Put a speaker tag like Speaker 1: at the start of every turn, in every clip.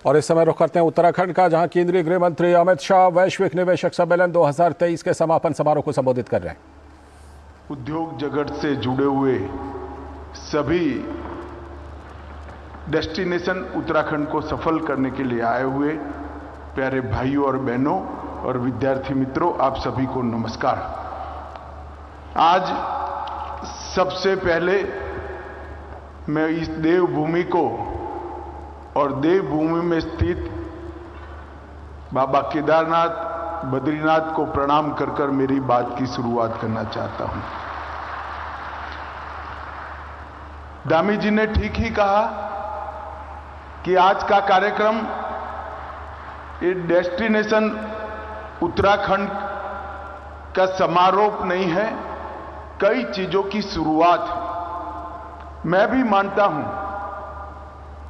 Speaker 1: और इस समय रुख करते हैं उत्तराखंड का, जहां केंद्रीय गृह मंत्री अमित शाह वैश्विक निवेशक सम्मेलन 2023 के समापन समारोह को संबोधित कर रहे हैं।
Speaker 2: उद्योग जगत से जुड़े हुए सभी डेस्टिनेशन उत्तराखंड को सफल करने के लिए आए हुए प्यारे भाइयों और बहनों और विद्यार्थी मित्रों, आप सभी को नमस्कार। आज सबसे पहले मैं इस देवभूमि को और देवभूमि में स्थित बाबा केदारनाथ, बद्रीनाथ को प्रणाम कर कर मेरी बात की शुरुआत करना चाहता हूं। दामी जी ने ठीक ही कहा कि आज का कार्यक्रम ये डेस्टिनेशन उत्तराखंड का समारोह नहीं है, कई चीजों की शुरुआत। मैं भी मानता हूं,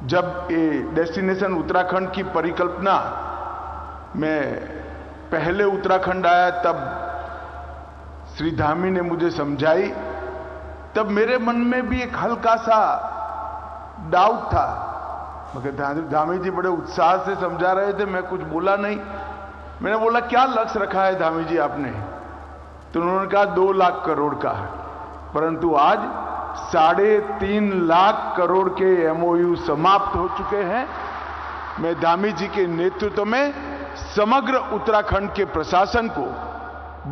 Speaker 2: जब ये डेस्टिनेशन उत्तराखंड की परिकल्पना मैं पहले उत्तराखंड आया तब श्री धामी ने मुझे समझाई, तब मेरे मन में भी एक हल्का सा डाउट था, मगर धामी जी बड़े उत्साह से समझा रहे थे, मैं कुछ बोला नहीं। मैंने बोला क्या लक्ष्य रखा है धामी जी आपने? तो उन्होंने कहा 2 लाख करोड़ का है, परंतु आज 3.5 लाख करोड़ के एमओयू समाप्त हो चुके हैं। मैं धामी जी के नेतृत्व में समग्र उत्तराखंड के प्रशासन को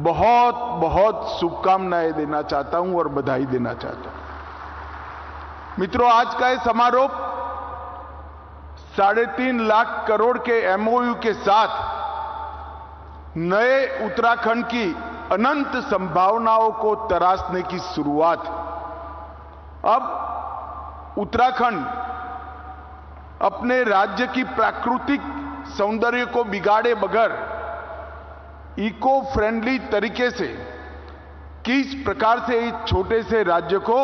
Speaker 2: बहुत बहुत शुभकामनाएं देना चाहता हूं और बधाई देना चाहता हूं। मित्रों, आज का यह समारोह 3.5 लाख करोड़ के एमओयू के साथ नए उत्तराखंड की अनंत संभावनाओं को तराशने की शुरुआत। अब उत्तराखंड अपने राज्य की प्राकृतिक सौंदर्य को बिगाड़े बगैर इको फ्रेंडली तरीके से किस प्रकार से इस छोटे से राज्य को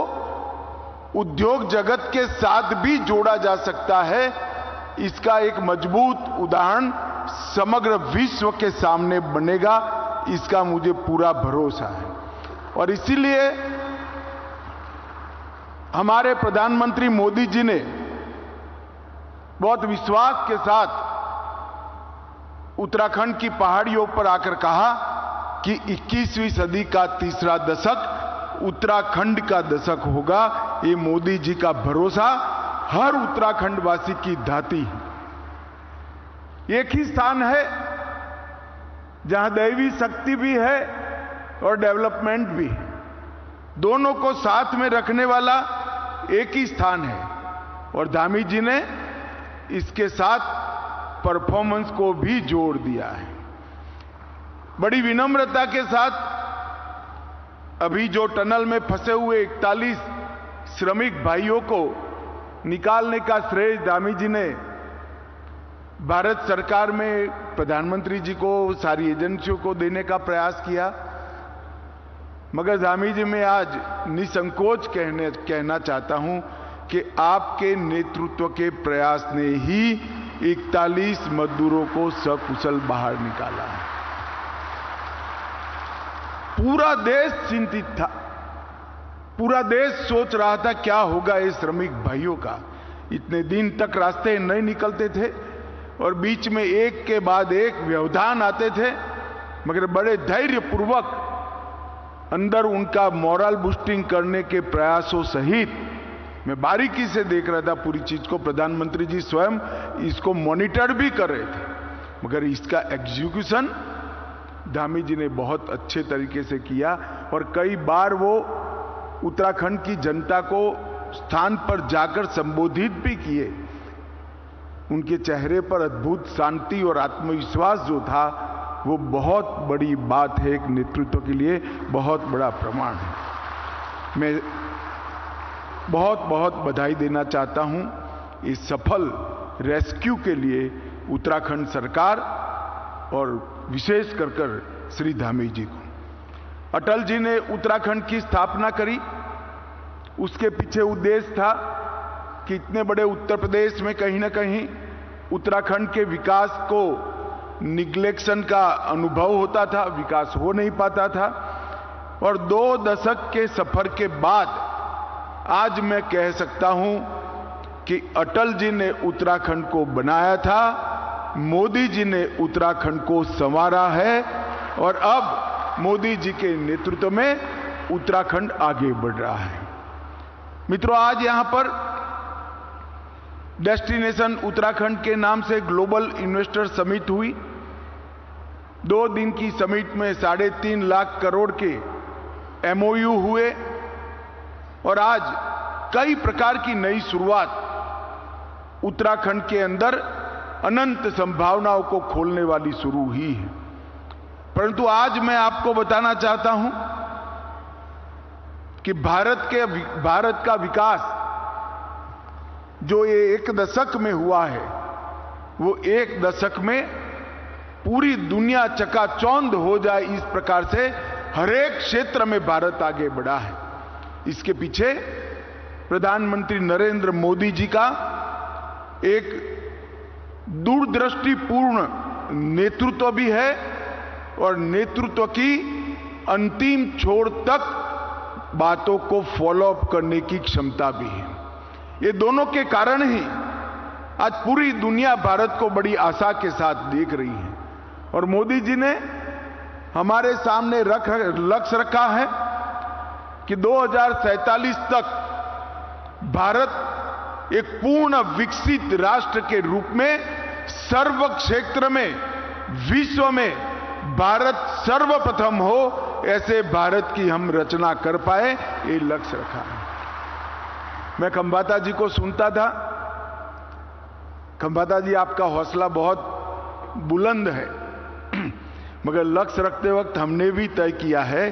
Speaker 2: उद्योग जगत के साथ भी जोड़ा जा सकता है, इसका एक मजबूत उदाहरण समग्र विश्व के सामने बनेगा, इसका मुझे पूरा भरोसा है। और इसीलिए हमारे प्रधानमंत्री मोदी जी ने बहुत विश्वास के साथ उत्तराखंड की पहाड़ियों पर आकर कहा कि 21वीं सदी का तीसरा दशक उत्तराखंड का दशक होगा। ये मोदी जी का भरोसा हर उत्तराखंड वासी की धाती है। एक ही स्थान है जहां दैवी शक्ति भी है और डेवलपमेंट भी, दोनों को साथ में रखने वाला एक ही स्थान है। और धामी जी ने इसके साथ परफॉर्मेंस को भी जोड़ दिया है। बड़ी विनम्रता के साथ अभी जो टनल में फंसे हुए 41 श्रमिक भाइयों को निकालने का श्रेय धामी जी ने भारत सरकार में प्रधानमंत्री जी को, सारी एजेंसियों को देने का प्रयास किया। मगर धामी जी मैं आज निसंकोच कहना चाहता हूं कि आपके नेतृत्व के प्रयास ने ही 41 मजदूरों को सकुशल बाहर निकाला है। पूरा देश चिंतित था, पूरा देश सोच रहा था क्या होगा इस श्रमिक भाइयों का। इतने दिन तक रास्ते नहीं निकलते थे और बीच में एक के बाद एक व्यवधान आते थे, मगर बड़े धैर्यपूर्वक अंदर उनका मोरल बूस्टिंग करने के प्रयासों सहित मैं बारीकी से देख रहा था पूरी चीज को। प्रधानमंत्री जी स्वयं इसको मॉनिटर भी कर रहे थे, मगर इसका एग्जीक्यूशन धामी जी ने बहुत अच्छे तरीके से किया। और कई बार वो उत्तराखंड की जनता को स्थान पर जाकर संबोधित भी किए। उनके चेहरे पर अद्भुत शांति और आत्मविश्वास जो था, वो बहुत बड़ी बात है, एक नेतृत्व के लिए बहुत बड़ा प्रमाण है। मैं बहुत बहुत बधाई देना चाहता हूं इस सफल रेस्क्यू के लिए उत्तराखंड सरकार और विशेष कर श्री धामी जी को। अटल जी ने उत्तराखंड की स्थापना करी, उसके पीछे उद्देश्य था कि इतने बड़े उत्तर प्रदेश में कहीं ना कहीं उत्तराखंड के विकास को निग्लेक्शन का अनुभव होता था, विकास हो नहीं पाता था। और 2 दशक के सफर के बाद आज मैं कह सकता हूं कि अटल जी ने उत्तराखंड को बनाया था, मोदी जी ने उत्तराखंड को संवारा है और अब मोदी जी के नेतृत्व में उत्तराखंड आगे बढ़ रहा है। मित्रों, आज यहां पर डेस्टिनेशन उत्तराखंड के नाम से ग्लोबल इन्वेस्टर समिट हुई। 2 दिन की समिट में 3.5 लाख करोड़ के MOU हुए और आज कई प्रकार की नई शुरुआत उत्तराखंड के अंदर अनंत संभावनाओं को खोलने वाली शुरू हुई है। परंतु आज मैं आपको बताना चाहता हूं कि भारत का विकास जो ये 1 दशक में हुआ है, वो 1 दशक में पूरी दुनिया चकाचौंध हो जाए, इस प्रकार से हर एक क्षेत्र में भारत आगे बढ़ा है। इसके पीछे प्रधानमंत्री नरेंद्र मोदी जी का एक दूरदृष्टिपूर्ण नेतृत्व भी है और नेतृत्व की अंतिम छोर तक बातों को फॉलो अप करने की क्षमता भी है। ये दोनों के कारण ही आज पूरी दुनिया भारत को बड़ी आशा के साथ देख रही है और मोदी जी ने हमारे सामने लक्ष्य रखा है कि 2047 तक भारत एक पूर्ण विकसित राष्ट्र के रूप में सर्व क्षेत्र में विश्व में भारत सर्वप्रथम हो, ऐसे भारत की हम रचना कर पाए, ये लक्ष्य रखा है। मैं खंबाता जी को सुनता था। खंबाता जी, आपका हौसला बहुत बुलंद है, मगर लक्ष्य रखते वक्त हमने भी तय किया है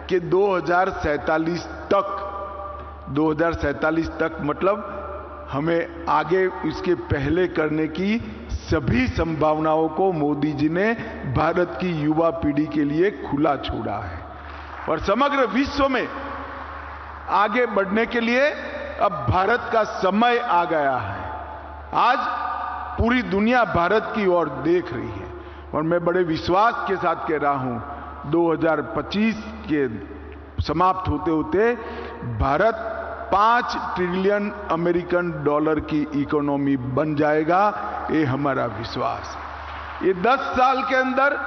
Speaker 2: कि 2047 तक मतलब हमें आगे इसके पहले करने की सभी संभावनाओं को मोदी जी ने भारत की युवा पीढ़ी के लिए खुला छोड़ा है और समग्र विश्व में आगे बढ़ने के लिए अब भारत का समय आ गया है। आज पूरी दुनिया भारत की ओर देख रही है और मैं बड़े विश्वास के साथ कह रहा हूं, 2025 के समाप्त होते होते भारत 5 ट्रिलियन अमेरिकन डॉलर की इकोनॉमी बन जाएगा, ये हमारा विश्वास। ये 10 साल के अंदर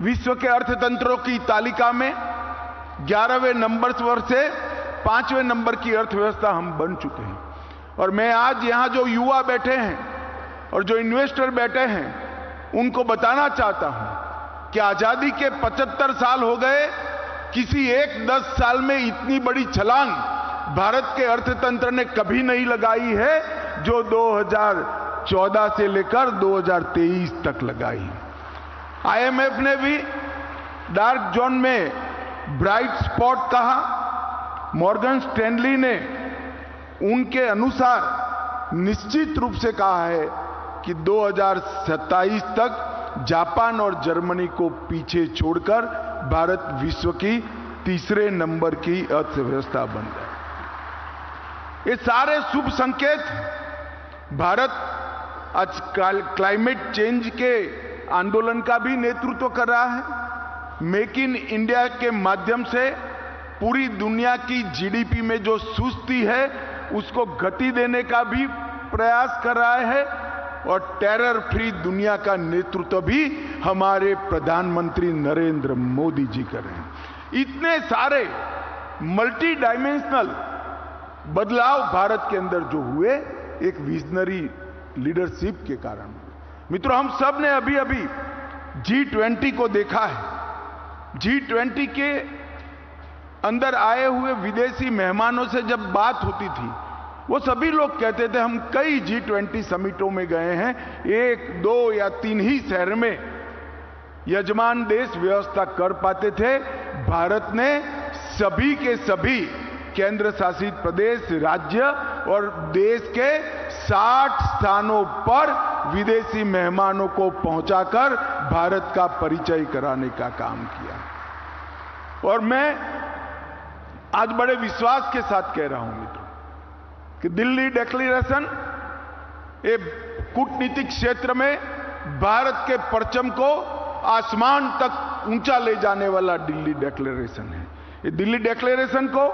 Speaker 2: विश्व के अर्थतंत्रों की तालिका में 11वें नंबर पर से 5वें नंबर की अर्थव्यवस्था हम बन चुके हैं और मैं आज यहां जो युवा बैठे हैं और जो इन्वेस्टर बैठे हैं उनको बताना चाहता हूं कि आजादी के 75 साल हो गए, किसी एक 10 साल में इतनी बड़ी छलांग भारत के अर्थतंत्र ने कभी नहीं लगाई है जो 2014 से लेकर 2023 तक लगाई। IMF ने भी डार्क जोन में ब्राइट स्पॉट कहा। मॉर्गन स्टैनली ने उनके अनुसार निश्चित रूप से कहा है कि 2027 तक जापान और जर्मनी को पीछे छोड़कर भारत विश्व की 3रे नंबर की अर्थव्यवस्था बन गया। ये सारे शुभ संकेत भारत आज क्लाइमेट चेंज के आंदोलन का भी नेतृत्व कर रहा है। मेक इन इंडिया के माध्यम से पूरी दुनिया की GDP में जो सुस्ती है उसको गति देने का भी प्रयास कर रहा है और टेरर फ्री दुनिया का नेतृत्व भी हमारे प्रधानमंत्री नरेंद्र मोदी जी कर रहे हैं। इतने सारे मल्टी डायमेंशनल बदलाव भारत के अंदर जो हुए, एक विजनरी लीडरशिप के कारण। मित्रों, हम सब ने अभी अभी G20 को देखा है। G20 के अंदर आए हुए विदेशी मेहमानों से जब बात होती थी, वो सभी लोग कहते थे हम कई G20 समिटों में गए हैं, 1, 2 या 3 ही शहर में यजमान देश व्यवस्था कर पाते थे। भारत ने सभी के सभी केंद्र शासित प्रदेश, राज्य और देश के 60 स्थानों पर विदेशी मेहमानों को पहुंचाकर भारत का परिचय कराने का काम किया। और मैं आज बड़े विश्वास के साथ कह रहा हूं मित्रों कि दिल्ली डिक्लेरेशन एक कूटनीतिक क्षेत्र में भारत के परचम को आसमान तक ऊंचा ले जाने वाला दिल्ली डिक्लेरेशन है। ये दिल्ली डिक्लेरेशन को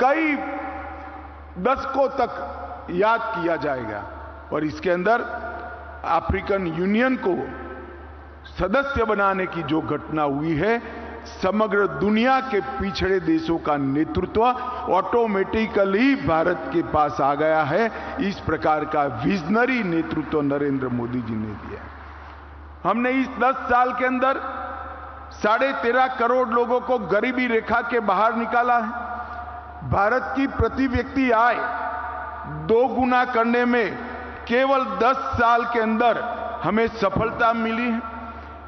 Speaker 2: कई दशकों तक याद किया जाएगा। और इसके अंदर अफ्रीकन यूनियन को सदस्य बनाने की जो घटना हुई है, समग्र दुनिया के पिछड़े देशों का नेतृत्व ऑटोमेटिकली भारत के पास आ गया है। इस प्रकार का विजनरी नेतृत्व नरेंद्र मोदी जी ने दिया। हमने इस 10 साल के अंदर 13.5 करोड़ लोगों को गरीबी रेखा के बाहर निकाला है। भारत की प्रति व्यक्ति आय 2 गुना करने में केवल 10 साल के अंदर हमें सफलता मिली है।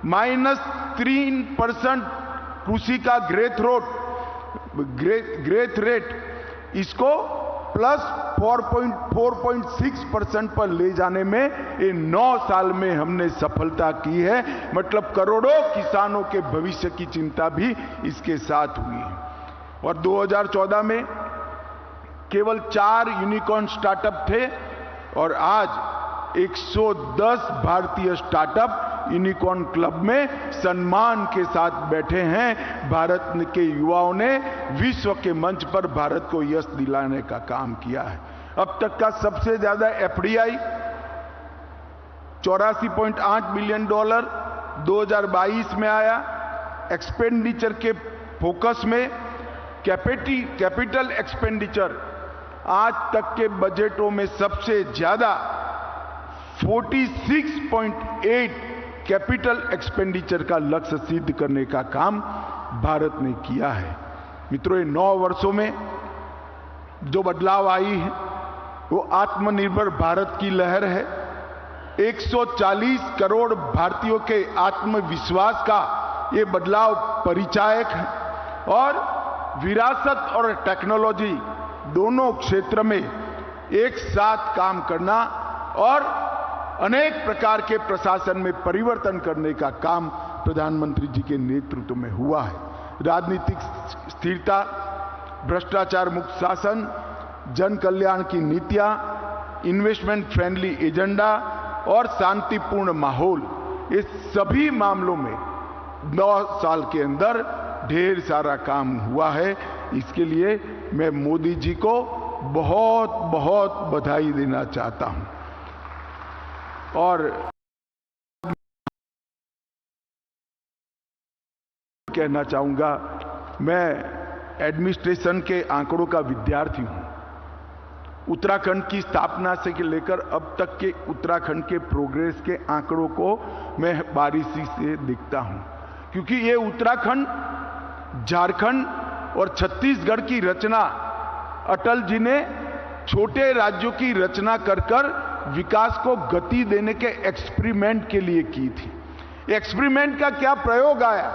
Speaker 2: -3% कृषि का ग्रेथ रेट इसको +4.6% पर ले जाने में ये 9 साल में हमने सफलता की है। मतलब करोड़ों किसानों के भविष्य की चिंता भी इसके साथ हुई है। और 2014 में केवल 4 यूनिकॉर्न स्टार्टअप थे और आज 110 भारतीय स्टार्टअप यूनिकॉर्न क्लब में सम्मान के साथ बैठे हैं। भारत के युवाओं ने विश्व के मंच पर भारत को यश दिलाने का काम किया है। अब तक का सबसे ज्यादा एफडीआई $84.8 बिलियन 2022 में आया। एक्सपेंडिचर के फोकस में कैपिटल एक्सपेंडिचर आज तक के बजटों में सबसे ज्यादा 46.8 कैपिटल एक्सपेंडिचर का लक्ष्य सिद्ध करने का काम भारत ने किया है। मित्रों, ये 9 वर्षों में जो बदलाव आई है वो आत्मनिर्भर भारत की लहर है। 140 करोड़ भारतीयों के आत्मविश्वास का ये बदलाव परिचायक है। और विरासत और टेक्नोलॉजी दोनों क्षेत्र में एक साथ काम करना और अनेक प्रकार के प्रशासन में परिवर्तन करने का काम प्रधानमंत्री जी के नेतृत्व में हुआ है। राजनीतिक स्थिरता, भ्रष्टाचार मुक्त शासन, जन कल्याण की नीतियां, इन्वेस्टमेंट फ्रेंडली एजेंडा और शांतिपूर्ण माहौल, ये सभी मामलों में 9 साल के अंदर ढेर सारा काम हुआ है। इसके लिए मैं मोदी जी को बहुत बहुत बधाई देना चाहता हूं। और कहना चाहूंगा, मैं एडमिनिस्ट्रेशन के आंकड़ों का विद्यार्थी हूं। उत्तराखंड की स्थापना से लेकर अब तक के उत्तराखंड के प्रोग्रेस के आंकड़ों को मैं बारीकी से देखता हूं, क्योंकि ये उत्तराखंड, झारखंड और छत्तीसगढ़ की रचना अटल जी ने छोटे राज्यों की रचना कर विकास को गति देने के एक्सपेरिमेंट के लिए की थी। एक्सपेरिमेंट का क्या प्रयोग आया,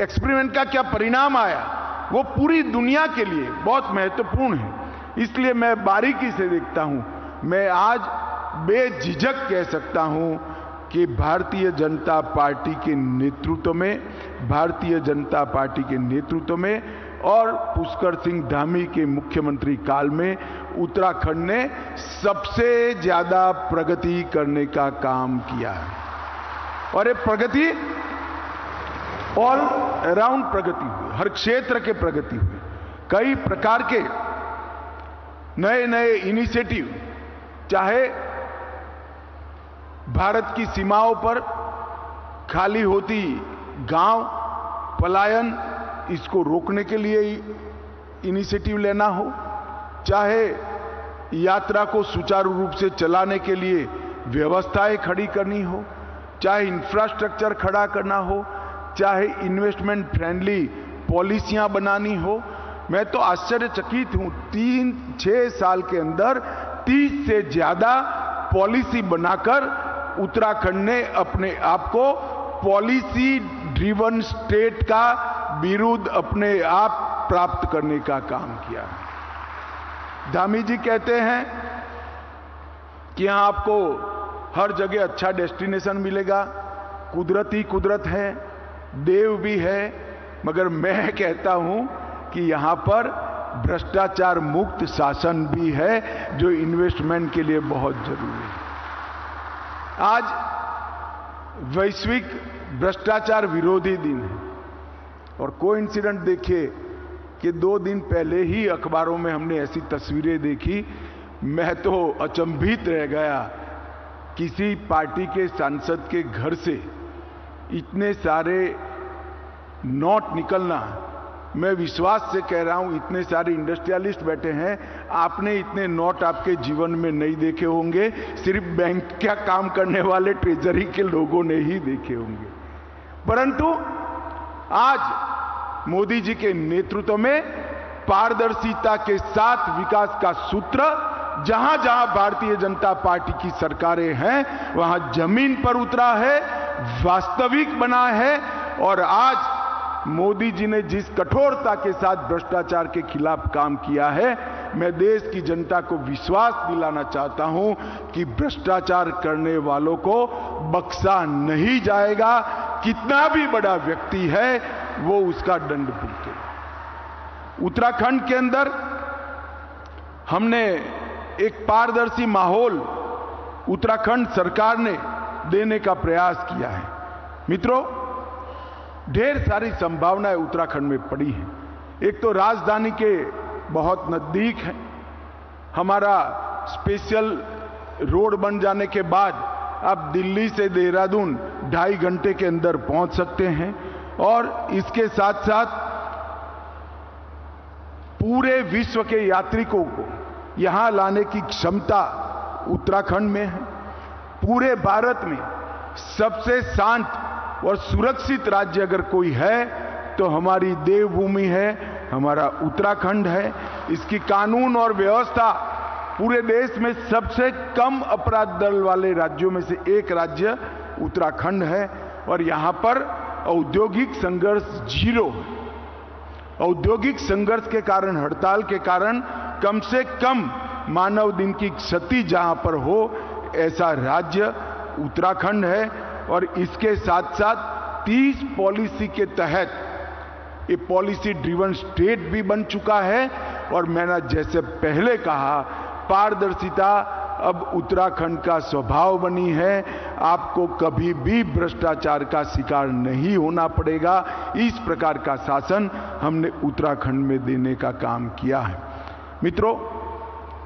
Speaker 2: एक्सपेरिमेंट का क्या परिणाम आया, वो पूरी दुनिया के लिए बहुत महत्वपूर्ण है। इसलिए मैं बारीकी से देखता हूं। मैं आज बेझिझक कह सकता हूं कि भारतीय जनता पार्टी के नेतृत्व में और पुष्कर सिंह धामी के मुख्यमंत्री काल में उत्तराखंड ने सबसे ज्यादा प्रगति करने का काम किया है। और ये प्रगति ऑल अराउंड प्रगति हुई, हर क्षेत्र के प्रगति हुई। कई प्रकार के नए नए इनिशिएटिव, चाहे भारत की सीमाओं पर खाली होती गांव पलायन, इसको रोकने के लिए इनिशिएटिव लेना हो, चाहे यात्रा को सुचारू रूप से चलाने के लिए व्यवस्थाएं खड़ी करनी हो, चाहे इंफ्रास्ट्रक्चर खड़ा करना हो, चाहे इन्वेस्टमेंट फ्रेंडली पॉलिसियां बनानी हो। मैं तो आश्चर्यचकित हूं, 3-6 साल के अंदर 30 से ज्यादा पॉलिसी बनाकर उत्तराखंड ने अपने आप को पॉलिसी ड्रिवन स्टेट का बिरुद अपने आप प्राप्त करने का काम किया। धामी जी कहते हैं कि यहां आपको हर जगह अच्छा डेस्टिनेशन मिलेगा, कुदरत ही कुदरत है, देव भी है, मगर मैं कहता हूं कि यहां पर भ्रष्टाचार मुक्त शासन भी है, जो इन्वेस्टमेंट के लिए बहुत जरूरी है। आज वैश्विक भ्रष्टाचार विरोधी दिन है और कोइंसिडेंट देखिए, कि 2 दिन पहले ही अखबारों में हमने ऐसी तस्वीरें देखी, मैं तो अचंभित रह गया। किसी पार्टी के सांसद के घर से इतने सारे नोट निकलना, मैं विश्वास से कह रहा हूं, इतने सारे इंडस्ट्रियलिस्ट बैठे हैं, आपने इतने नोट आपके जीवन में नहीं देखे होंगे, सिर्फ बैंक का काम करने वाले ट्रेजरी के लोगों ने ही देखे होंगे। परंतु आज मोदी जी के नेतृत्व में पारदर्शिता के साथ विकास का सूत्र जहां जहां भारतीय जनता पार्टी की सरकारें हैं वहां जमीन पर उतरा है, वास्तविक बना है। और आज मोदी जी ने जिस कठोरता के साथ भ्रष्टाचार के खिलाफ काम किया है, मैं देश की जनता को विश्वास दिलाना चाहता हूं कि भ्रष्टाचार करने वालों को बख्शा नहीं जाएगा। कितना भी बड़ा व्यक्ति है वो उसका दंड भुगतेगा। उत्तराखंड के अंदर हमने एक पारदर्शी माहौल उत्तराखंड सरकार ने देने का प्रयास किया है। मित्रों, ढेर सारी संभावनाएं उत्तराखंड में पड़ी हैं। एक तो राजधानी के बहुत नजदीक है, हमारा स्पेशल रोड बन जाने के बाद आप दिल्ली से देहरादून 2.5 घंटे के अंदर पहुंच सकते हैं। और इसके साथ साथ पूरे विश्व के यात्रिकों को यहां लाने की क्षमता उत्तराखंड में है। पूरे भारत में सबसे शांत और सुरक्षित राज्य अगर कोई है तो हमारी देवभूमि है, हमारा उत्तराखंड है। इसकी कानून और व्यवस्था पूरे देश में सबसे कम अपराध दर वाले राज्यों में से एक राज्य उत्तराखंड है। और यहां पर औद्योगिक संघर्ष 0 है। औद्योगिक संघर्ष के कारण, हड़ताल के कारण कम से कम मानव दिन की क्षति जहां पर हो, ऐसा राज्य उत्तराखंड है। और इसके साथ साथ 30 पॉलिसी के तहत ये पॉलिसी ड्रिवन स्टेट भी बन चुका है। और मैंने जैसे पहले कहा, पारदर्शिता अब उत्तराखंड का स्वभाव बनी है। आपको कभी भी भ्रष्टाचार का शिकार नहीं होना पड़ेगा। इस प्रकार का शासन हमने उत्तराखंड में देने का काम किया है। मित्रों,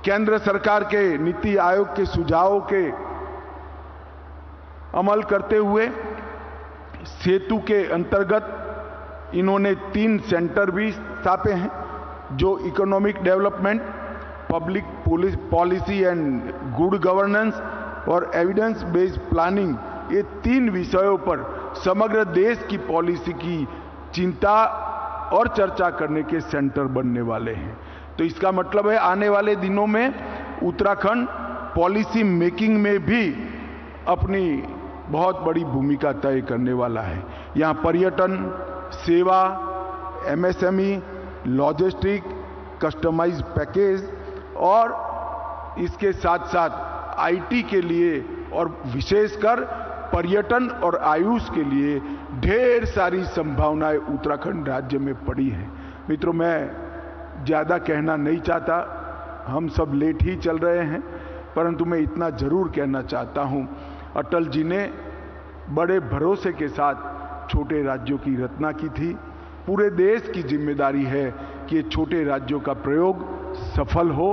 Speaker 2: केंद्र सरकार के नीति आयोग के सुझावों के अमल करते हुए सेतु के अंतर्गत इन्होंने 3 सेंटर भी स्थापे हैं, जो economic development, public policy and good governance और एविडेंस बेस्ड प्लानिंग, ये 3 विषयों पर समग्र देश की पॉलिसी की चिंता और चर्चा करने के सेंटर बनने वाले हैं। तो इसका मतलब है आने वाले दिनों में उत्तराखंड पॉलिसी मेकिंग में भी अपनी बहुत बड़ी भूमिका तय करने वाला है। यहाँ पर्यटन, सेवा, MSME, लॉजिस्टिक, कस्टमाइज पैकेज और इसके साथ साथ IT के लिए और विशेषकर पर्यटन और आयुष के लिए ढेर सारी संभावनाएं उत्तराखंड राज्य में पड़ी हैं। मित्रों, मैं ज़्यादा कहना नहीं चाहता, हम सब लेट ही चल रहे हैं, परंतु मैं इतना जरूर कहना चाहता हूं, अटल जी ने बड़े भरोसे के साथ छोटे राज्यों की रचना की थी। पूरे देश की जिम्मेदारी है कि छोटे राज्यों का प्रयोग सफल हो।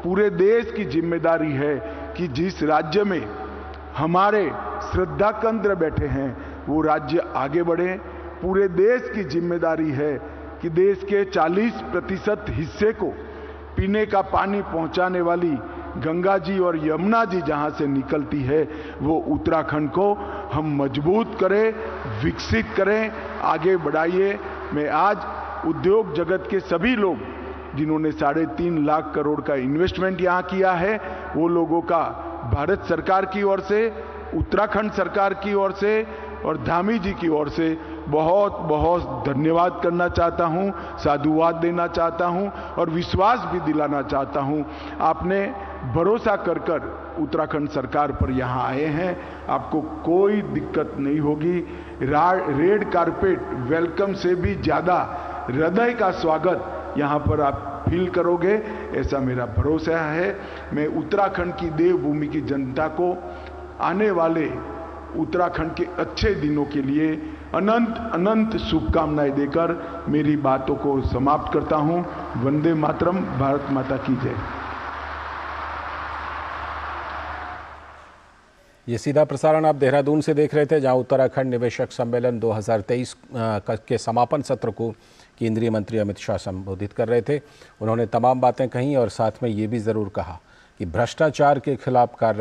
Speaker 2: पूरे देश की जिम्मेदारी है कि जिस राज्य में हमारे श्रद्धा केंद्र बैठे हैं वो राज्य आगे बढ़े। पूरे देश की जिम्मेदारी है कि देश के 40% हिस्से को पीने का पानी पहुंचाने वाली गंगा जी और यमुना जी जहां से निकलती है, वो उत्तराखंड को हम मजबूत करें, विकसित करें, आगे बढ़ाइए। मैं आज उद्योग जगत के सभी लोग जिन्होंने 3.5 लाख करोड़ का इन्वेस्टमेंट यहां किया है, वो लोगों का भारत सरकार की ओर से, उत्तराखंड सरकार की ओर से और धामी जी की ओर से बहुत बहुत धन्यवाद करना चाहता हूं, साधुवाद देना चाहता हूं और विश्वास भी दिलाना चाहता हूं। आपने भरोसा कर उत्तराखंड सरकार पर यहां आए हैं, आपको कोई दिक्कत नहीं होगी। रेड कारपेट वेलकम से भी ज्यादा हृदय का स्वागत यहां पर आप फील करोगे, ऐसा मेरा भरोसा है। मैं उत्तराखंड की देवभूमि की जनता को आने वाले उत्तराखंड के अच्छे दिनों के लिए अनंत अनंत शुभकामनाएं देकर मेरी बातों को समाप्त करता हूं। वंदे मातरम, भारत माता की जय।
Speaker 1: ये सीधा प्रसारण आप देहरादून से देख रहे थे, जहां उत्तराखंड निवेशक सम्मेलन 2023 के समापन सत्र को केंद्रीय मंत्री अमित शाह संबोधित कर रहे थे। उन्होंने तमाम बातें कहीं और साथ में ये भी ज़रूर कहा कि भ्रष्टाचार के खिलाफ कार्रवाई